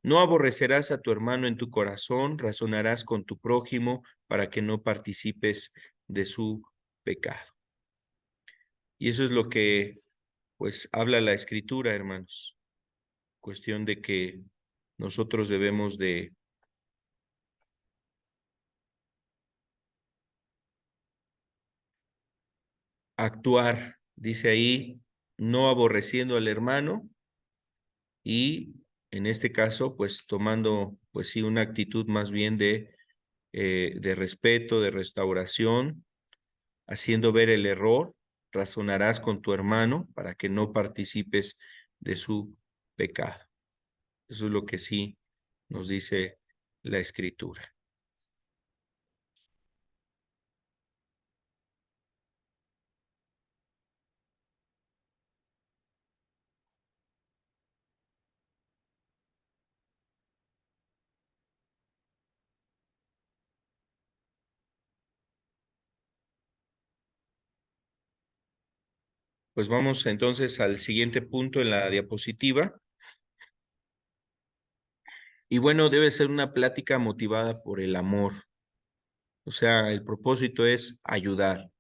A: No aborrecerás a tu hermano en tu corazón, razonarás con tu prójimo para que no participes de su pecado. Y eso es lo que, pues, habla la Escritura, hermanos. Cuestión de que nosotros debemos de actuar, dice ahí, no aborreciendo al hermano y en este caso, pues tomando, pues sí, una actitud más bien de respeto, de restauración, haciendo ver el error, razonarás con tu hermano para que no participes de su pecado. Eso es lo que sí nos dice la Escritura. Pues vamos entonces al siguiente punto en la diapositiva. Y bueno, debe ser una plática motivada por el amor. O sea, el propósito es ayudar.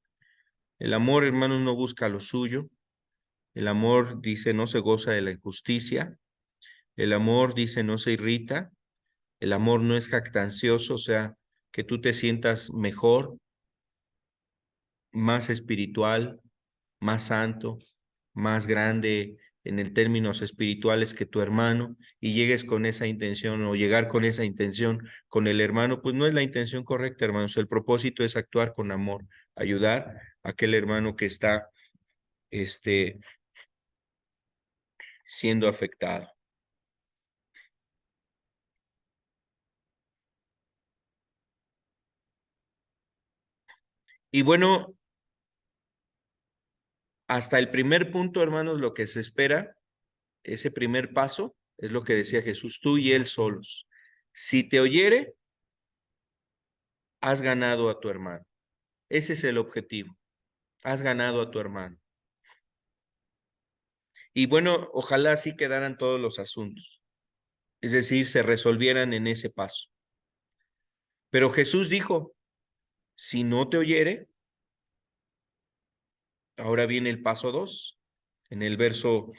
A: El amor, hermanos, no busca lo suyo. El amor, dice, no se goza de la injusticia. El amor, dice, no se irrita. El amor no es jactancioso, o sea, que tú te sientas mejor, más espiritual, más santo, más grande en el términos espirituales que tu hermano y llegues con esa intención o llegar con esa intención con el hermano, pues no es la intención correcta, hermanos. El propósito es actuar con amor, ayudar a aquel hermano que está este, siendo afectado. Y bueno, hasta el primer punto, hermanos, lo que se espera, ese primer paso, es lo que decía Jesús, tú y él solos. Si te oyere, has ganado a tu hermano. Ese es el objetivo. Has ganado a tu hermano. Y bueno, ojalá así quedaran todos los asuntos. Es decir, se resolvieran en ese paso. Pero Jesús dijo, si no te oyere, ahora viene el paso 2. En el verso,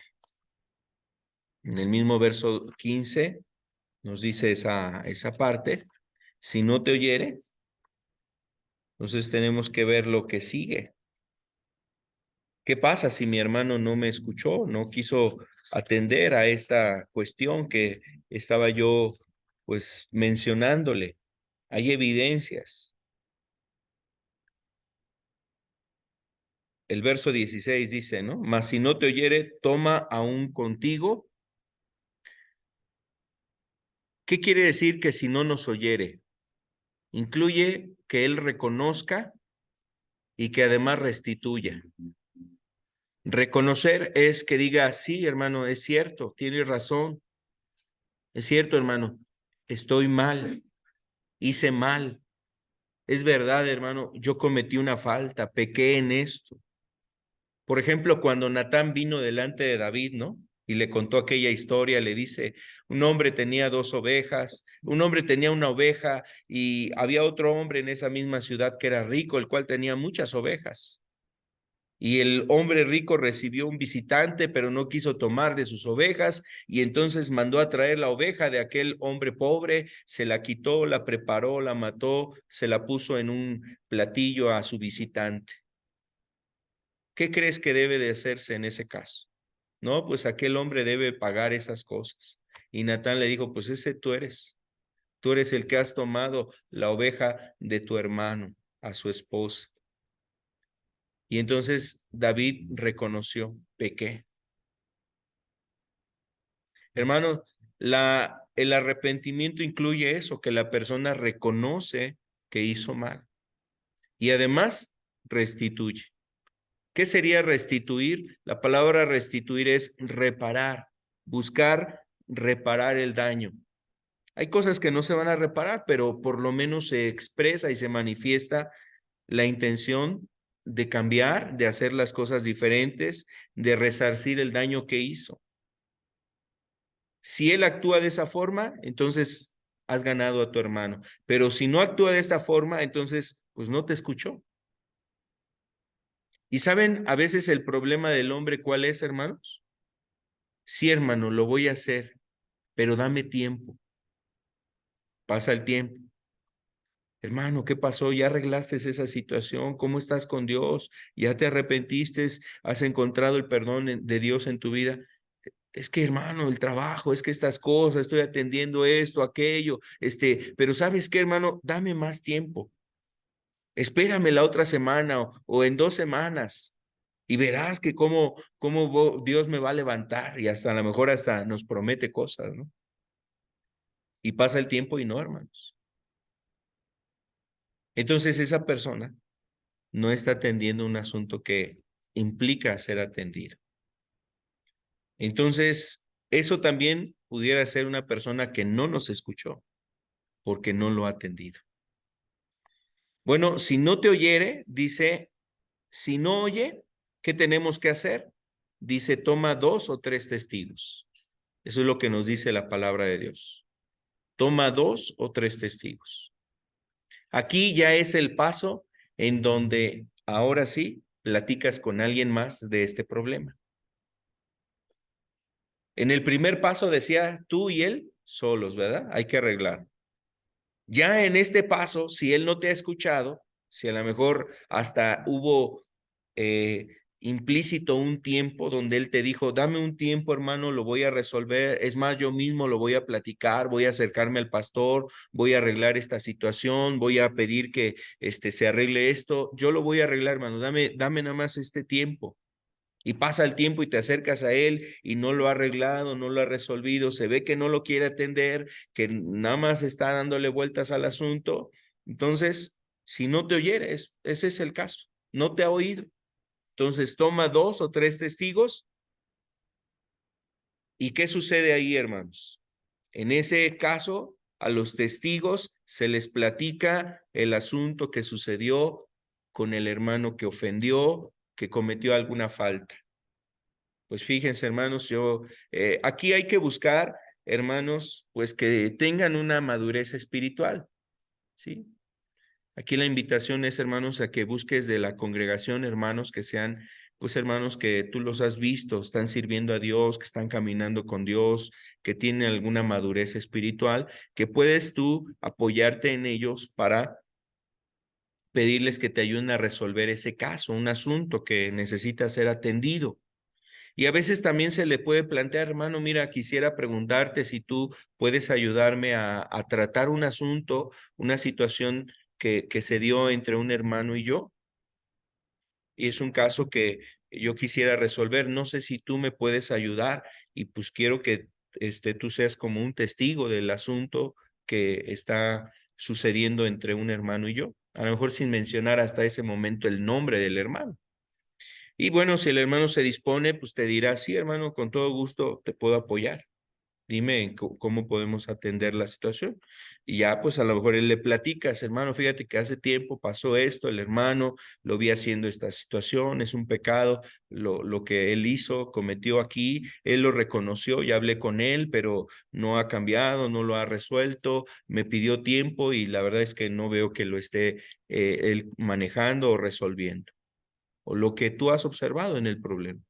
A: en el mismo verso 15, nos dice esa parte. Si no te oyere, entonces tenemos que ver lo que sigue. ¿Qué pasa si mi hermano no me escuchó, no quiso atender a esta cuestión que estaba yo pues mencionándole? Hay evidencias. El verso 16 dice, ¿no? Mas si no te oyere, toma aún contigo. ¿Qué quiere decir que si no nos oyere? Incluye que él reconozca y que además restituya. Reconocer es que diga, sí, hermano, es cierto, tienes razón. Es cierto, hermano, estoy mal, hice mal. Es verdad, hermano, yo cometí una falta, pequé en esto. Por ejemplo, cuando Natán vino delante de David, ¿no? Y le contó aquella historia, le dice, un hombre tenía dos ovejas, un hombre tenía una oveja y había otro hombre en esa misma ciudad que era rico, el cual tenía muchas ovejas. Y el hombre rico recibió un visitante, pero no quiso tomar de sus ovejas, y entonces mandó a traer la oveja de aquel hombre pobre, se la quitó, la preparó, la mató, se la puso en un platillo a su visitante. ¿Qué crees que debe de hacerse en ese caso? No, pues aquel hombre debe pagar esas cosas. Y Natán le dijo, pues ese tú eres el que has tomado la oveja de tu hermano, a su esposa. Y entonces David reconoció, pequé. Hermano, el arrepentimiento incluye eso, que la persona reconoce que hizo mal y además restituye. ¿Qué sería restituir? La palabra restituir es reparar, buscar reparar el daño. Hay cosas que no se van a reparar, pero por lo menos se expresa y se manifiesta la intención de cambiar, de hacer las cosas diferentes, de resarcir el daño que hizo. Si él actúa de esa forma, entonces has ganado a tu hermano. Pero si no actúa de esta forma, entonces pues no te escuchó. ¿Y saben a veces el problema del hombre cuál es, hermanos? Sí, hermano, lo voy a hacer, pero dame tiempo. Pasa el tiempo. Hermano, ¿qué pasó? ¿Ya arreglaste esa situación? ¿Cómo estás con Dios? ¿Ya te arrepentiste? ¿Has encontrado el perdón de Dios en tu vida? Es que, hermano, el trabajo, es que estas cosas, estoy atendiendo esto, aquello, pero ¿sabes qué, hermano? Dame más tiempo. Espérame la otra semana o en 2 semanas y verás que cómo Dios me va a levantar y hasta a lo mejor hasta nos promete cosas, ¿no? Y pasa el tiempo y no, hermanos. Entonces esa persona no está atendiendo un asunto que implica ser atendido. Entonces, eso también pudiera ser una persona que no nos escuchó porque no lo ha atendido. Bueno, si no te oyere, dice, si no oye, ¿qué tenemos que hacer? Dice, toma 2 o 3 testigos. Eso es lo que nos dice la palabra de Dios. Toma 2 o 3 testigos. Aquí ya es el paso en donde ahora sí platicas con alguien más de este problema. En el primer paso decía tú y él solos, ¿verdad? Hay que arreglar. Ya en este paso, si él no te ha escuchado, si a lo mejor hasta hubo eh, implícito un tiempo donde él te dijo, dame un tiempo, hermano, lo voy a resolver, es más, yo mismo lo voy a platicar, voy a acercarme al pastor, voy a arreglar esta situación, voy a pedir que se arregle esto, yo lo voy a arreglar, hermano, dame nada más este tiempo. Y pasa el tiempo y te acercas a él y no lo ha arreglado, no lo ha resolvido, se ve que no lo quiere atender, que nada más está dándole vueltas al asunto. Entonces, si no te oyeres, ese es el caso, no te ha oído. Entonces, toma 2 o 3 testigos. ¿Y qué sucede ahí, hermanos? En ese caso, a los testigos se les platica el asunto que sucedió con el hermano que ofendió, que cometió alguna falta. Pues fíjense, hermanos, aquí hay que buscar, hermanos, pues que tengan una madurez espiritual, ¿sí? Aquí la invitación es, hermanos, a que busques de la congregación, hermanos, que sean, pues, hermanos, que tú los has visto, están sirviendo a Dios, que están caminando con Dios, que tienen alguna madurez espiritual, que puedes tú apoyarte en ellos para pedirles que te ayuden a resolver ese caso, un asunto que necesita ser atendido. Y a veces también se le puede plantear, hermano, mira, quisiera preguntarte si tú puedes ayudarme a tratar un asunto, una situación que se dio entre un hermano y yo. Y es un caso que yo quisiera resolver. No sé si tú me puedes ayudar y pues quiero que tú seas como un testigo del asunto que está sucediendo entre un hermano y yo. A lo mejor sin mencionar hasta ese momento el nombre del hermano. Y bueno, si el hermano se dispone, pues te dirá, sí, hermano, con todo gusto te puedo apoyar. Dime cómo podemos atender la situación. Y ya, pues a lo mejor él le platicas, hermano, fíjate que hace tiempo pasó esto, el hermano lo vi haciendo esta situación, es un pecado lo que él hizo, cometió aquí, él lo reconoció, ya hablé con él, pero no ha cambiado, no lo ha resuelto, me pidió tiempo y la verdad es que no veo que lo esté él manejando o resolviendo o lo que tú has observado en el problema.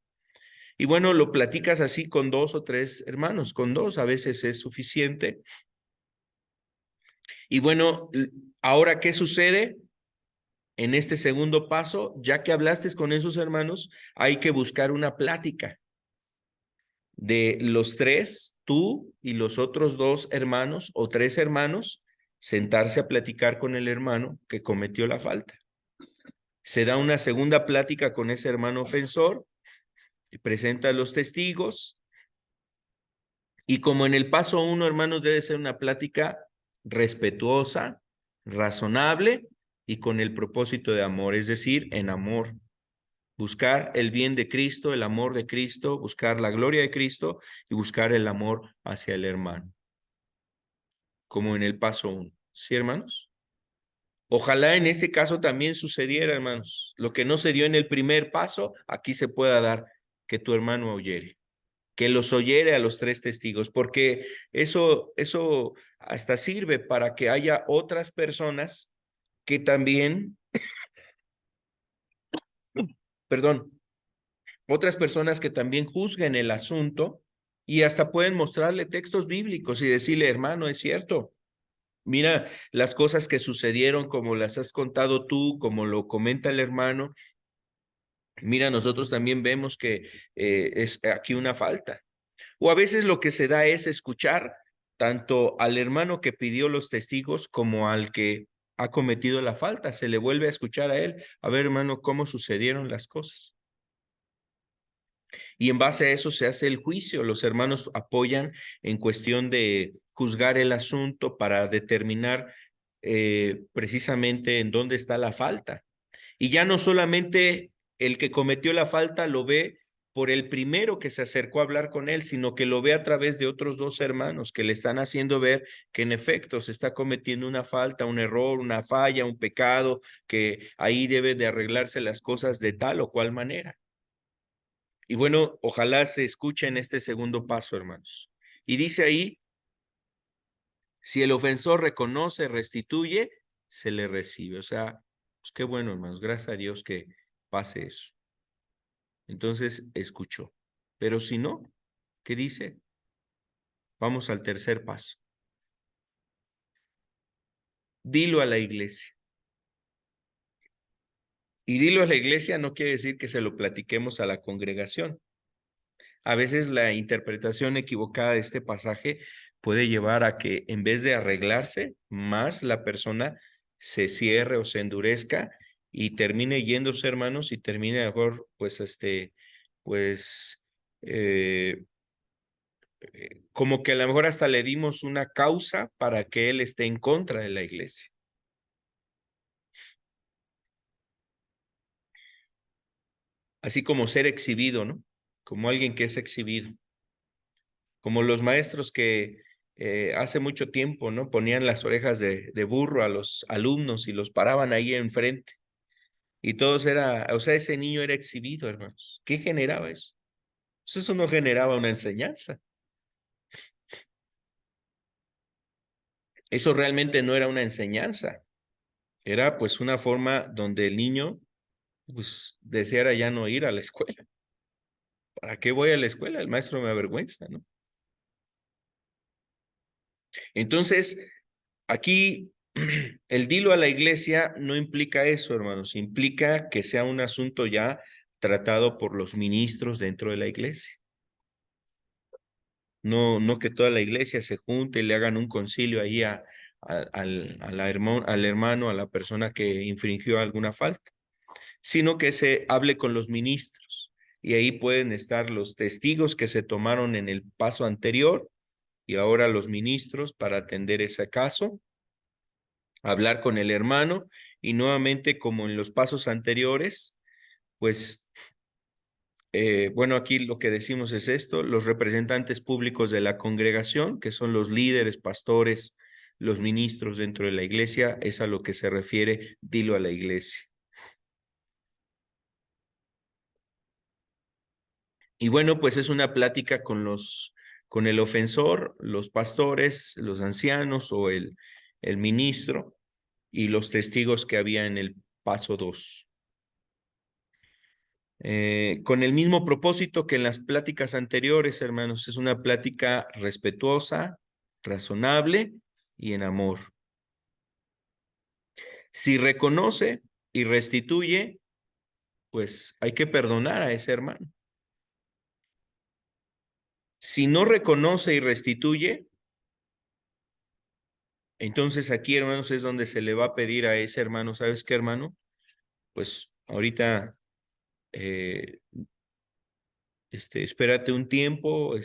A: Y bueno, lo platicas así con 2 o 3 hermanos, con dos a veces es suficiente. Y bueno, ahora, ¿qué sucede? En este segundo paso, ya que hablaste con esos hermanos, hay que buscar una plática de los 3, tú y los otros 2 hermanos o 3 hermanos, sentarse a platicar con el hermano que cometió la falta. Se da una segunda plática con ese hermano ofensor, y presenta a los testigos. Y como en el paso 1, hermanos, debe ser una plática respetuosa, razonable y con el propósito de amor, es decir, en amor. Buscar el bien de Cristo, el amor de Cristo, buscar la gloria de Cristo y buscar el amor hacia el hermano. como en el paso 1. ¿Sí, hermanos? Ojalá en este caso también sucediera, hermanos. Lo que no se dio en el primer paso, aquí se pueda dar, que tu hermano oyere, que los oyere a los 3 testigos, porque eso hasta sirve para que haya otras personas que también, perdón, otras personas que también juzguen el asunto y hasta pueden mostrarle textos bíblicos y decirle, hermano, es cierto. Mira las cosas que sucedieron como las has contado tú, como lo comenta el hermano. Mira, nosotros también vemos que es aquí una falta. O a veces lo que se da es escuchar tanto al hermano que pidió los testigos como al que ha cometido la falta. Se le vuelve a escuchar a él. A ver, hermano, cómo sucedieron las cosas. Y en base a eso se hace el juicio. Los hermanos apoyan en cuestión de juzgar el asunto para determinar precisamente en dónde está la falta. Y ya no solamente el que cometió la falta lo ve por el primero que se acercó a hablar con él, sino que lo ve a través de otros 2 hermanos que le están haciendo ver que en efecto se está cometiendo una falta, un error, una falla, un pecado, que ahí debe de arreglarse las cosas de tal o cual manera. Y bueno, ojalá se escuche en este segundo paso, hermanos. Y dice ahí, si el ofensor reconoce, restituye, se le recibe. O sea, pues qué bueno, hermanos, gracias a Dios que pase eso. Entonces escuchó. Pero si no, ¿qué dice? Vamos al tercer paso. Dilo a la iglesia. Y dilo a la iglesia no quiere decir que se lo platiquemos a la congregación. A veces la interpretación equivocada de este pasaje puede llevar a que en vez de arreglarse, más la persona se cierre o se endurezca y termine yéndose, hermanos, y termine mejor, pues, pues, como que a lo mejor hasta le dimos una causa para que él esté en contra de la iglesia. Así como ser exhibido, ¿no? Como alguien que es exhibido. Como los maestros que hace mucho tiempo, ¿no? Ponían las orejas de burro a los alumnos y los paraban ahí enfrente. Y todos era, o sea, ese niño era exhibido, hermanos. ¿Qué generaba eso? Pues eso no generaba una enseñanza. Eso realmente no era una enseñanza. Era pues una forma donde el niño pues deseara ya no ir a la escuela. ¿Para qué voy a la escuela? El maestro me avergüenza, ¿no? Entonces, aquí el dilo a la iglesia no implica eso, hermanos, implica que sea un asunto ya tratado por los ministros dentro de la iglesia. No, no que toda la iglesia se junte y le hagan un concilio ahí al hermano, a la persona que infringió alguna falta, sino que se hable con los ministros. Y ahí pueden estar los testigos que se tomaron en el paso anterior y ahora los ministros para atender ese caso, hablar con el hermano y nuevamente como en los pasos anteriores, pues bueno, aquí lo que decimos es esto, los representantes públicos de la congregación, que son los líderes, pastores, los ministros dentro de la iglesia, es a lo que se refiere, dilo a la iglesia. Y bueno, pues es una plática con el ofensor, los pastores, los ancianos o el ministro y los testigos que había en el paso 2. Con el mismo propósito que en las pláticas anteriores, hermanos, es una plática respetuosa, razonable y en amor. Si reconoce y restituye, pues hay que perdonar a ese hermano. Si no reconoce y restituye, entonces aquí, hermanos, es donde se le va a pedir a ese hermano, ¿sabes qué, hermano? Pues ahorita eh, espérate un tiempo,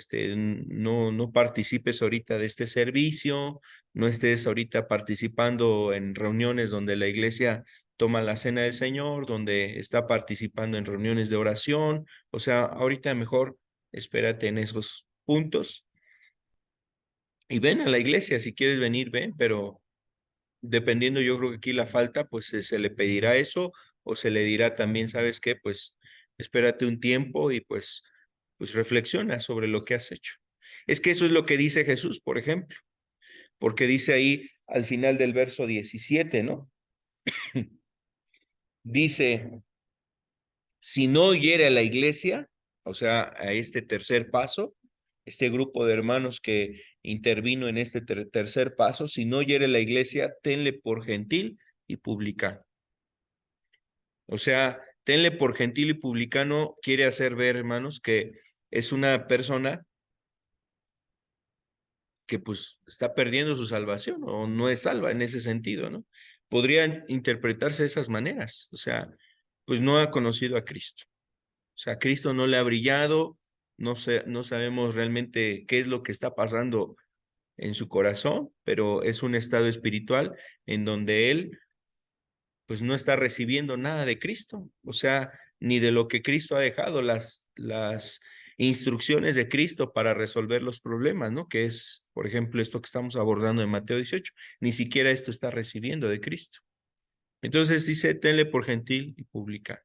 A: no participes ahorita de este servicio, no estés ahorita participando en reuniones donde la iglesia toma la cena del Señor, donde está participando en reuniones de oración, o sea, ahorita mejor espérate en esos puntos y ven a la iglesia, si quieres venir, ven, pero dependiendo, yo creo que aquí la falta, pues se le pedirá eso o se le dirá también, ¿sabes qué? Pues espérate un tiempo y pues reflexiona sobre lo que has hecho. Es que eso es lo que dice Jesús, por ejemplo, porque dice ahí al final del verso 17, ¿no? Dice, si no oyere a la iglesia, o sea, a este tercer paso, este grupo de hermanos que intervino en este tercer paso, si no oyere la iglesia, tenle por gentil y publicano. O sea, tenle por gentil y publicano quiere hacer ver, hermanos, que es una persona que pues está perdiendo su salvación o no es salva en ese sentido, ¿no? Podrían interpretarse de esas maneras, o sea, pues no ha conocido a Cristo. O sea, Cristo no le ha brillado, no sabemos realmente qué es lo que está pasando en su corazón, pero es un estado espiritual en donde él pues no está recibiendo nada de Cristo, o sea, ni de lo que Cristo ha dejado, las instrucciones de Cristo para resolver los problemas, ¿no? Que es, por ejemplo, esto que estamos abordando en Mateo 18, ni siquiera esto está recibiendo de Cristo. Entonces dice, tenle por gentil y publicano.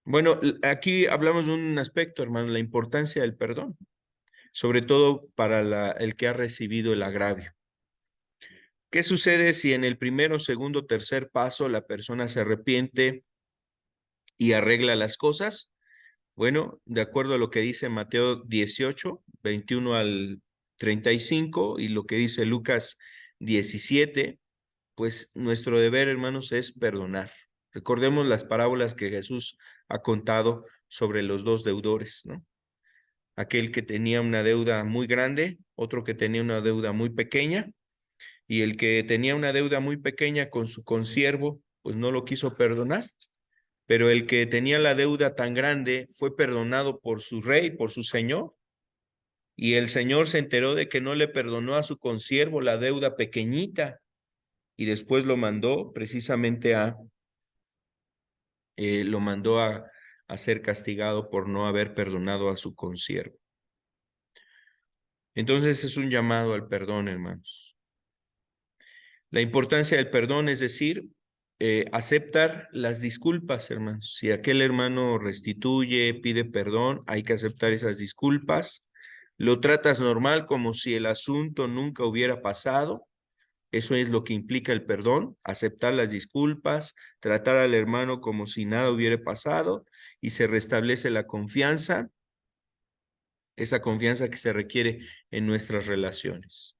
A: Bueno, aquí hablamos de un aspecto, hermano, la importancia del perdón, sobre todo para el que ha recibido el agravio. ¿Qué sucede si en el primero, segundo, tercer paso la persona se arrepiente y arregla las cosas? Bueno, de acuerdo a lo que dice Mateo 18, 21 al 35 y lo que dice Lucas 17, pues nuestro deber, hermanos, es perdonar. Recordemos las parábolas que Jesús ha contado sobre los dos deudores, ¿no? Aquel que tenía una deuda muy grande, otro que tenía una deuda muy pequeña, y el que tenía una deuda muy pequeña con su consiervo, pues no lo quiso perdonar, pero el que tenía la deuda tan grande fue perdonado por su rey, por su señor, y el señor se enteró de que no le perdonó a su consiervo la deuda pequeñita, y después lo mandó precisamente a ser castigado por no haber perdonado a su consiervo. Entonces es un llamado al perdón, hermanos. La importancia del perdón, es decir, aceptar las disculpas, hermanos. Si aquel hermano restituye, pide perdón, hay que aceptar esas disculpas. Lo tratas normal como si el asunto nunca hubiera pasado. Eso es lo que implica el perdón, aceptar las disculpas, tratar al hermano como si nada hubiera pasado y se restablece la confianza, esa confianza que se requiere en nuestras relaciones.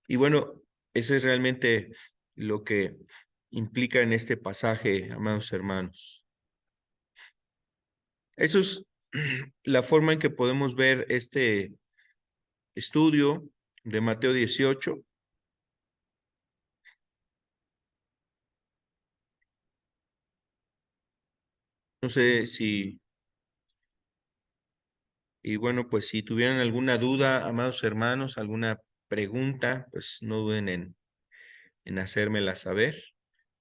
A: Y bueno, eso es realmente lo que implica en este pasaje, amados hermanos. Eso es la forma en que podemos ver este estudio de Mateo 18. No sé si, y bueno, pues si tuvieran alguna duda, amados hermanos, alguna pregunta, pues no duden en hacérmela saber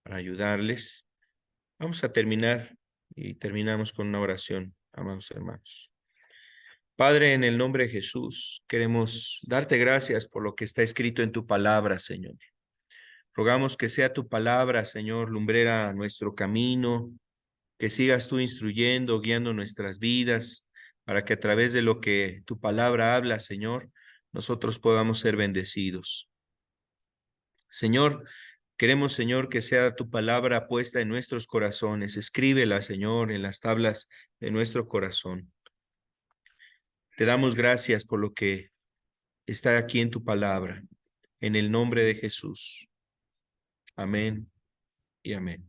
A: para ayudarles. Vamos a terminar y terminamos con una oración, amados hermanos. Padre, en el nombre de Jesús, queremos darte gracias por lo que está escrito en tu palabra, Señor. Rogamos que sea tu palabra, Señor, lumbrera nuestro camino, que sigas tú instruyendo, guiando nuestras vidas, para que a través de lo que tu palabra habla, Señor, nosotros podamos ser bendecidos. Señor, queremos, Señor, que sea tu palabra puesta en nuestros corazones. Escríbela, Señor, en las tablas de nuestro corazón. Te damos gracias por lo que está aquí en tu palabra, en el nombre de Jesús. Amén y amén.